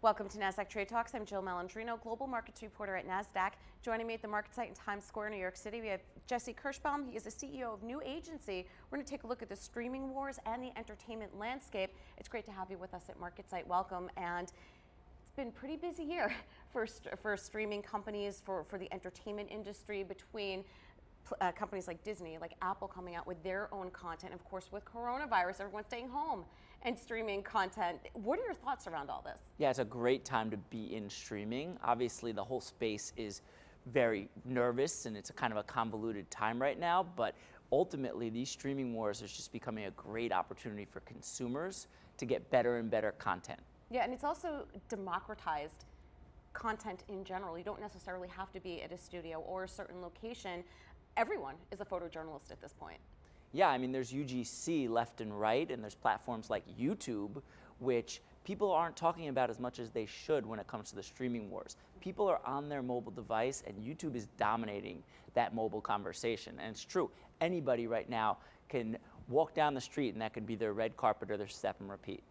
Welcome to Nasdaq Trade Talks. I'm Jill Malandrino, Global Markets Reporter at Nasdaq. Joining me at the market site in Times Square, New York City, we have Jesse Kirshbaum. He is the CEO of NUE Agency. We're going to take a look at the streaming wars and the entertainment landscape. It's great to have you with us at Market Site. Welcome. And it's been a pretty busy year for streaming companies, for the entertainment industry, between companies like Disney, like Apple coming out with their own content. Of course, with coronavirus, everyone's staying home and streaming content. What are your thoughts around all this? Yeah, it's a great time to be in streaming. Obviously, the whole space is very nervous and it's a kind of a convoluted time right now, but ultimately these streaming wars are just becoming a great opportunity for consumers to get better and better content. Yeah, and it's also democratized content in general. You don't necessarily have to be at a studio or a certain location. Everyone is a photojournalist at this point. Yeah, I mean, there's UGC left and right, and there's platforms like YouTube, which people aren't talking about as much as they should when it comes to the streaming wars. People are on their mobile device, and YouTube is dominating that mobile conversation. And it's true, anybody right now can walk down the street, and that could be their red carpet or their step and repeat.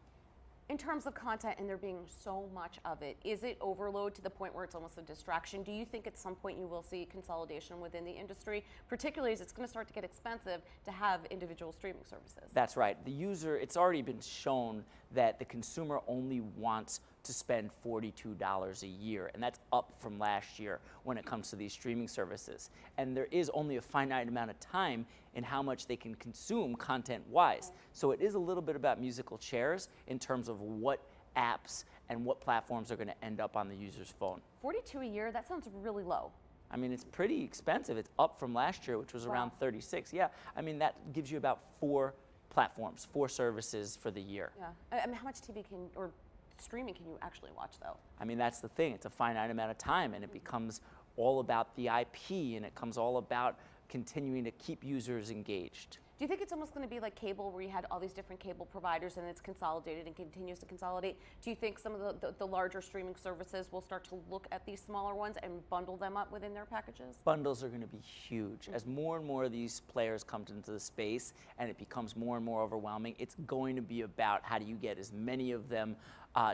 In terms of content and there being so much of it, is it overload to the point where it's almost a distraction? Do you think at some point you will see consolidation within the industry, particularly as it's going to start to get expensive to have individual streaming services? That's right. The user, it's already been shown that the consumer only wants to spend $42 a year, and that's up from last year when it comes to these streaming services. And there is only a finite amount of time in how much they can consume content-wise. Okay. So it is a little bit about musical chairs in terms of what apps and what platforms are going to end up on the user's phone. 42 a year, that sounds really low. I mean, it's pretty expensive. It's up from last year, which was around 36. Yeah, I mean, that gives you about 4 platforms, 4 services for the year. Yeah, I mean, how much TV or streaming can you actually watch, though? I mean, that's the thing. It's a finite amount of time, and it becomes all about the IP, and it comes all about continuing to keep users engaged. Do you think it's almost going to be like cable, where you had all these different cable providers and it's consolidated and continues to consolidate? Do you think some of the larger streaming services will start to look at these smaller ones and bundle them up within their packages? Bundles are going to be huge. As more and more of these players come into the space and it becomes more and more overwhelming, it's going to be about how do you get as many of them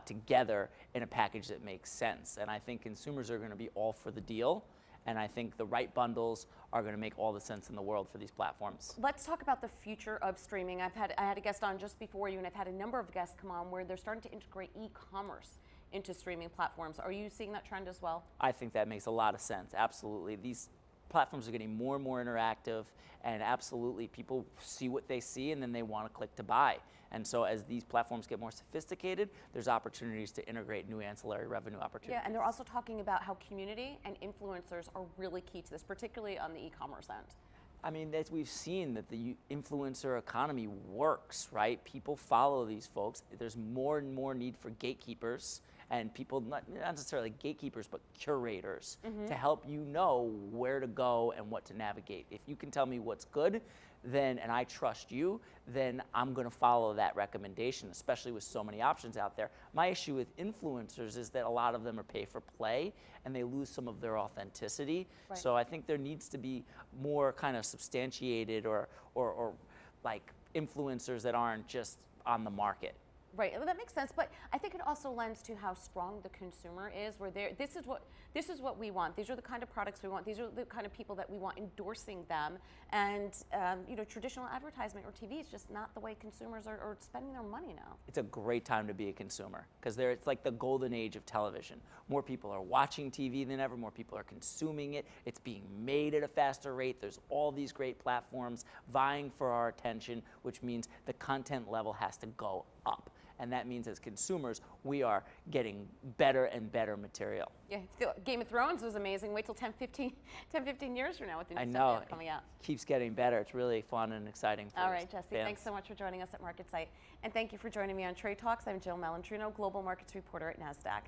together in a package that makes sense. And I think consumers are going to be all for the deal. And I think the right bundles are going to make all the sense in the world for these platforms. Let's talk about the future of streaming. I had a guest on just before you, and I've had a number of guests come on where they're starting to integrate e-commerce into streaming platforms. Are you seeing that trend as well? I think that makes a lot of sense. Absolutely. These platforms are getting more and more interactive, and absolutely people see what they see and then they want to click to buy. And so as these platforms get more sophisticated, there's opportunities to integrate new ancillary revenue opportunities. Yeah, and they're also talking about how community and influencers are really key to this, particularly on the e-commerce end. I mean, as we've seen that the influencer economy works, right? People follow these folks. There's more and more need for gatekeepers and people, not necessarily gatekeepers, but curators to help you know where to go and what to navigate. If you can tell me what's good, then, and I trust you, then I'm going to follow that recommendation, especially with so many options out there. My issue with influencers is that a lot of them are pay for play and they lose some of their authenticity. Right. So I think there needs to be more kind of substantiated or like influencers that aren't just on the market. Right, well, that makes sense, but I think it also lends to how strong the consumer is. Where this is what we want. These are the kind of products we want. These are the kind of people that we want endorsing them. And traditional advertisement or TV is just not the way consumers are spending their money now. It's a great time to be a consumer because it's like the golden age of television. More people are watching TV than ever. More people are consuming it. It's being made at a faster rate. There's all these great platforms vying for our attention, which means the content level has to go up. And that means as consumers, we are getting better and better material. Yeah, Game of Thrones was amazing. Wait till 10, 15 years from now with the new stuff coming out. It keeps getting better. It's really fun and exciting for All right, Jesse, fans. Thanks so much for joining us at Market Site. And thank you for joining me on Trade Talks. I'm Jill Malandrino, Global Markets Reporter at Nasdaq.